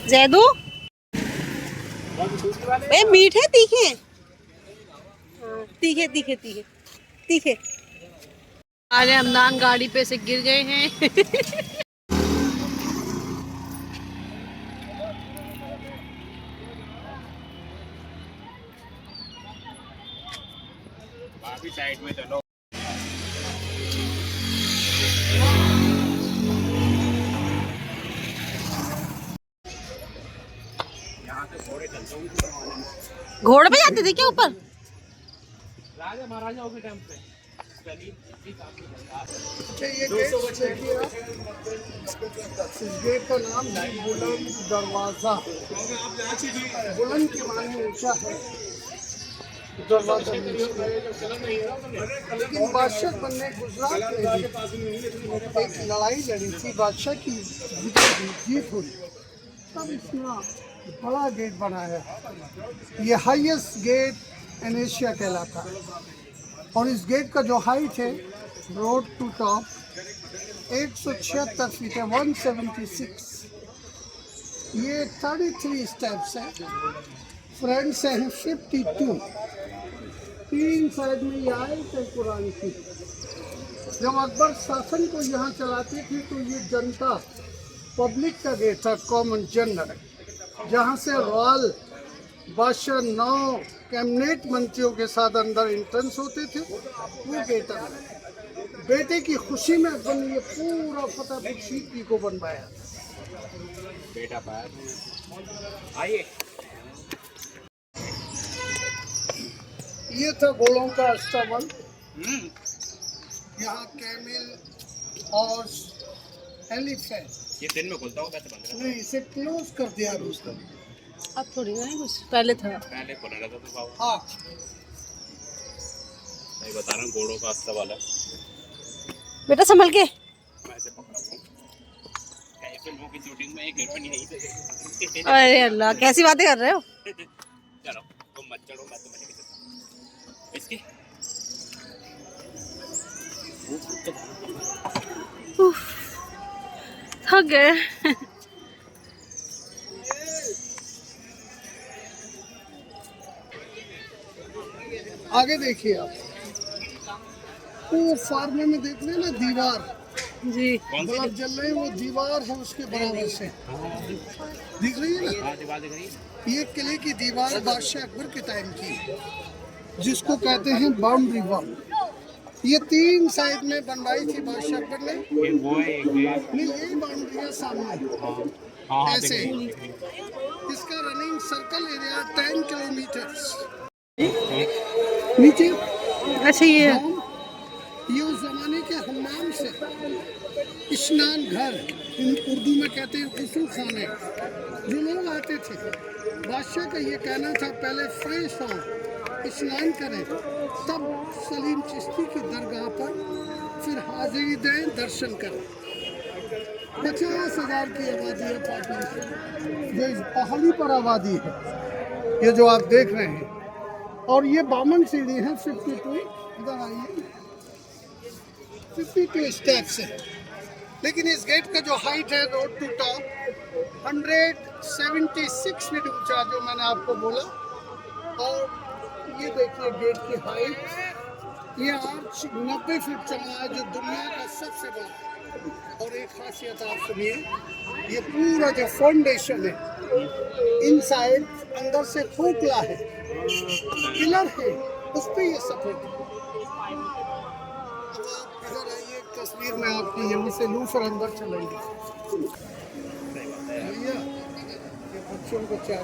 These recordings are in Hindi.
जैदू भाई मीठे तीखे, तीखे तीखे तीखे तीखे। अरे हमदान गाड़ी पे से गिर गए हैं। साइड में चलो। घोड़े पे जाते थे क्या ऊपर? राजा महाराजाओं के टाइम पे। ये गेट का नाम है बुलंद दरवाजा। बुलंद के माने ऊंचा है, दरवाजा। लेकिन बादशाह बनने गुजरात में भी एक लड़ाई लड़ी थी, बादशाह की जीत हुई, तब इतना बड़ा गेट बनाया। ये हाईएस्ट गेट इन एशिया कहलाता है। और इस गेट का जो हाइट है रोड टू टॉप 176 फीट है, 176। ये 33 स्टेप्स है, फ्रंट से हैं 52। 3 साइड में ये आए थे कुरान की। जब अकबर शासन को यहाँ चलाते थे तो ये जनता पब्लिक का गेट था, कॉमन जनरल, जहाँ से रॉयल बादशाह 9 कैबिनेट मंत्रियों के साथ अंदर एंट्रेंस होते थे, वो गेट है। बेटे की खुशी में अकबर ने ये पूरा फतेहपुर सीकरी को बनवाया। बेटा पाया आइए। ये था घोड़ों का अष्टावल। यहाँ कैमिल और एलिफेंट। ये दिन में खुलता होगा तो बंद नहीं, इसे क्लोज कर दिया उसने। अब थोड़ी ना कुछ पहले था। पहले खुला रहता था बाबा। हाँ, मैं बता रहा हूँ घोड़ों का अस्ता वाला। बेटा संभल के। मैं ऐसे पकड़ा हूँ। कई फिल्मों की शूटिंग में एक हीरोइन यहीं से। अरे अल्लाह, कैसी बातें कर रहे हो? चलो तुम मत चढ़ो, मैं तुम्हें लेके चलता हूँ। इसकी उफ, थक गए। आगे देखिए आप, वो फार्मे में देख रहे हैं ना दीवार, जी बल्ब जल रहे हैं, वो दीवार है उसके बराबर से, दिख रही है ना? दीवार दिख रही है। ये किले की दीवार बादशाह अकबर के टाइम की, जिसको कहते हैं बाउंड्री वॉल। ये 3 साइड में बनवाई थी बादशाह अकबर ने। ये वो है एक ये। नहीं, यही बाउंड्री है सामने, हाँ ऐसे। इसका रनिंग सर्कल एरिया 10 किलोमीटर। नीचे अच्छा ये उस जमाने के हम्माम से स्नान घर, उर्दू में कहते हैं गुस्ल खाने, जो लोग आते थे, बादशाह का ये कहना था पहले फ्रेश हो, स्नान करें, तब सलीम चिश्ती की दरगाह पर फिर हाजिरी दें, दर्शन करें। 50,000 की आबादी है पॉपुलेशन, जो इस पहाड़ी पर आबादी है, ये जो आप देख रहे हैं। और ये 52 सीढ़ी है, 52, इधर आइए, 52 स्टेप्स है। लेकिन इस गेट का जो हाइट है रोड टू टॉप 176 फीट ऊंचा, जो मैंने आपको बोला। और ये देखिए गेट की हाइट, ये आर्च 90 फीट चौड़ा है, जो दुनिया का सबसे बड़ा है। और एक खासियत आप सुनिए, ये पूरा जो फाउंडेशन है इनसाइड अंदर से खोखला है, पिलर है, उस पे ये सफेद है। इधर आइए, एक तस्वीर में आपकी यहाँ से लूँ, फिर अंदर चलेंगे। भैया ये बच्चों को क्या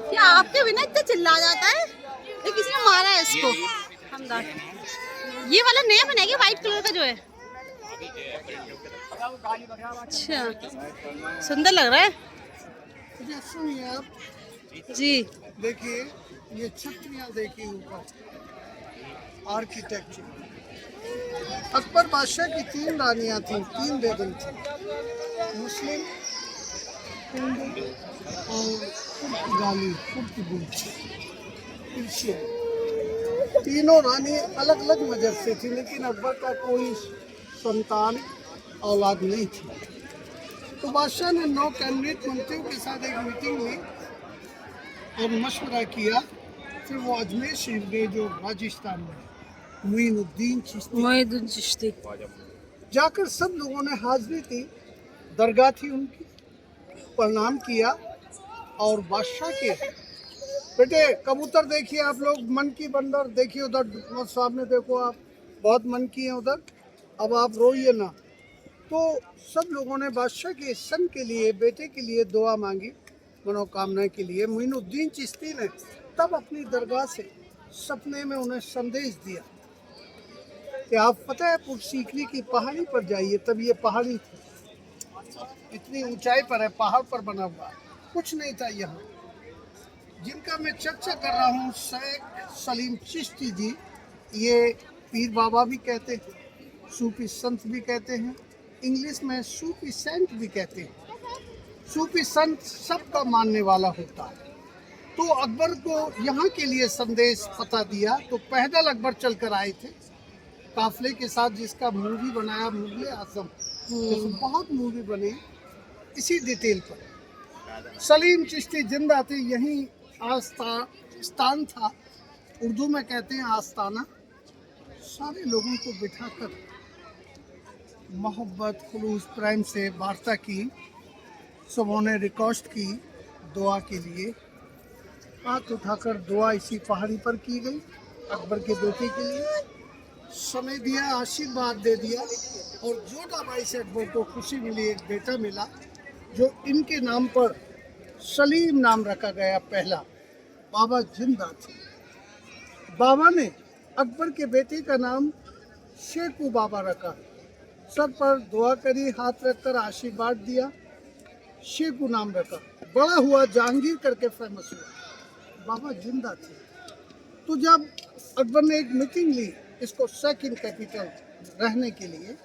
क्या आपके बिना इतना चिल्ला जाता है? ये किसी ने मारा है इसको? हमदान ये वाला नया बना है व्हाइट कलर का जो है। अच्छा, सुंदर लग रहा है आप जी। देखिए, ये छतरियाँ देखिए ऊपर, आर्किटेक्चर। अकबर बादशाह की 3 रानियाँ थीं, 3 बेगम थी, मुस्लिम, हिंदू और पुर्तगाली, पुर्तगीज, पर्शियन। तीनों रानी अलग अलग मजहब से थी, लेकिन अकबर का कोई संतान औलाद नहीं थी। तो बादशाह ने 9 कैबिनेट मंत्रियों के साथ एक मीटिंग ली और मशवरा किया। फिर वो अजमेर शरीफ गए जो राजस्थान में, मोइनुद्दीन चिश्ती। जाकर सब लोगों ने हाजिरी दी, दरगाह थी उनकी, प्रणाम किया और बादशाह के बेटे कबूतर देखिए आप लोग, मन की बंदर देखिए उधर सामने देखो आप, बहुत मन की है उधर, अब आप रोइए ना। तो सब लोगों ने बादशाह के सन के लिए, बेटे के लिए दुआ मांगी, मनोकामना के लिए। मोइनुद्दीन चिश्ती ने तब अपनी दरगाह से सपने में उन्हें संदेश दिया कि आप फतेहपुर सीकरी की पहाड़ी पर जाइए। तब ये पहाड़ी थी, इतनी ऊंचाई पर है, पहाड़ पर बना हुआ, कुछ नहीं था यहाँ। जिनका मैं चर्चा कर रहा हूँ शेख सलीम चिश्ती जी, ये पीर बाबा भी कहते हैं, सूफी संत भी कहते हैं, इंग्लिश में सूफी सेंट भी कहते हैं। सूफी संत सबका मानने वाला होता है। तो अकबर को यहाँ के लिए संदेश पता दिया, तो पैदल अकबर चलकर आए थे काफिले के साथ, जिसका मूवी बनाया मुगले आजम, बहुत मूवी बने इसी डिटेल पर। सलीम चिश्ती जिंदा थे, यहीं स्थान था, उर्दू में कहते हैं आस्ताना। सारे लोगों को बिठाकर मोहब्बत खुलूस प्रेम से वार्ता की, सबों ने रिक्वेस्ट की दुआ के लिए। हाथ उठाकर दुआ इसी पहाड़ी पर की गई अकबर के बेटे के लिए। समय दिया, आशीर्वाद दे दिया, और जोधाबाई से अकबर को खुशी मिली, एक बेटा मिला जो इनके नाम पर सलीम नाम रखा गया पहला। बाबा जिंदा थे। बाबा ने अकबर के बेटे का नाम शेखू बाबा रखा, सर पर दुआ करी, हाथ रखकर आशीर्वाद दिया, शेखू नाम रखा। बड़ा हुआ, जहांगीर करके फेमस हुआ। बाबा जिंदा थे। तो जब अकबर ने एक मीटिंग ली इसको सेकंड कैपिटल रहने के लिए,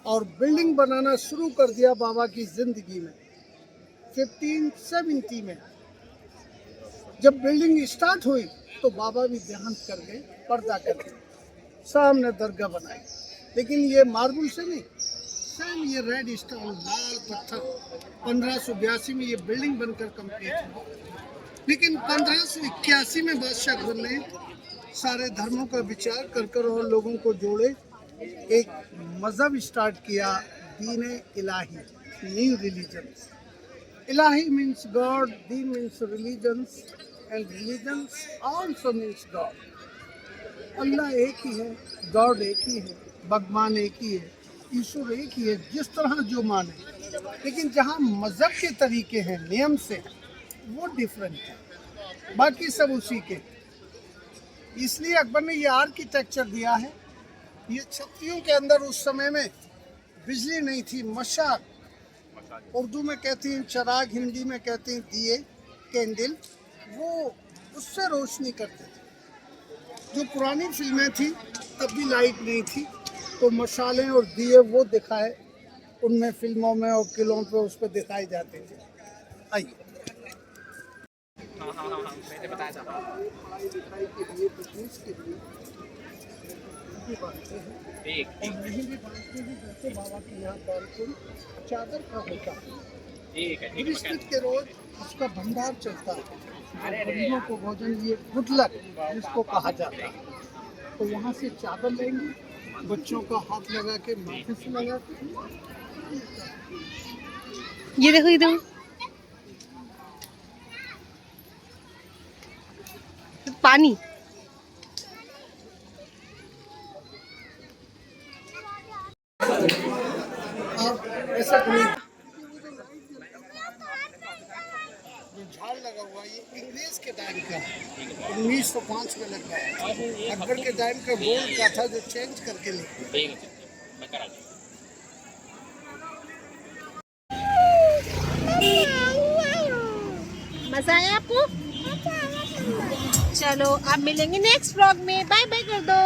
और बिल्डिंग बनाना शुरू कर दिया बाबा की जिंदगी में। 1570 में जब बिल्डिंग स्टार्ट हुई तो बाबा भी देहांत कर गए, पर्दा कर गए, सामने दरगाह बनाई, लेकिन ये मार्बल से नहीं, सेम ये रेड स्टोन लाल पत्थर। 1582 में ये बिल्डिंग बनकर कंप्लीट हुआ। लेकिन 1581 में बादशाह अकबर ने सारे धर्मों का विचार कर और लोगों को जोड़े, एक मजहब स्टार्ट किया, दीन इलाही, न्यू रिलीजन। इलाही मीन्स गॉड, दीन means religions, and religions also means God. Allah एक ही है, गॉड एक ही है, भगवान एक ही है, ईश्वर एक ही है, जिस तरह जो माने। लेकिन जहाँ मजहब के तरीके हैं, नियम से, वो डिफरेंट है, बाकी सब उसी के। इसलिए अकबर ने ये आर्किटेक्चर दिया है। ये छत्रियों के अंदर उस समय में बिजली नहीं थी, मशाल, उर्दू में कहते हैं चराग, हिंदी में कहते हैं दिए, कैंडल, वो उससे रोशनी करते थे। जो पुरानी फिल्में थी तब भी लाइट नहीं थी, तो मशालें और दिए वो दिखाए उनमें, फिल्मों में और किलों पे उस पर दिखाए जाते थे। आइए मैंने बताया था। पढ़ाई लिखाई के लिए, बिजनेस के लिए भी बांटते हैं, और नहीं भी बांटते हैं, जैसे बाबा के यहाँ दान चादर का होता है। बृहस्पति के रोज उसका भंडार चलता है, गरीबों को भोजन, ये गुडलक जिसको कहा जाता है। तो यहाँ से चादर लेंगे, बच्चों का हाथ लगा के, माथे से लगा के। ये देखो, ये देखो, पानी। आप ऐसा करिए, जो झाड़ लगा हुआ, ये इंग्रेज के टाइम का, 1905 में लगा है। अकबर के टाइम का गोल्ड का था, जो चेंज करके ले। मजा आया आपको? चलो अब मिलेंगे नेक्स्ट व्लॉग में, बाय बाय कर दो।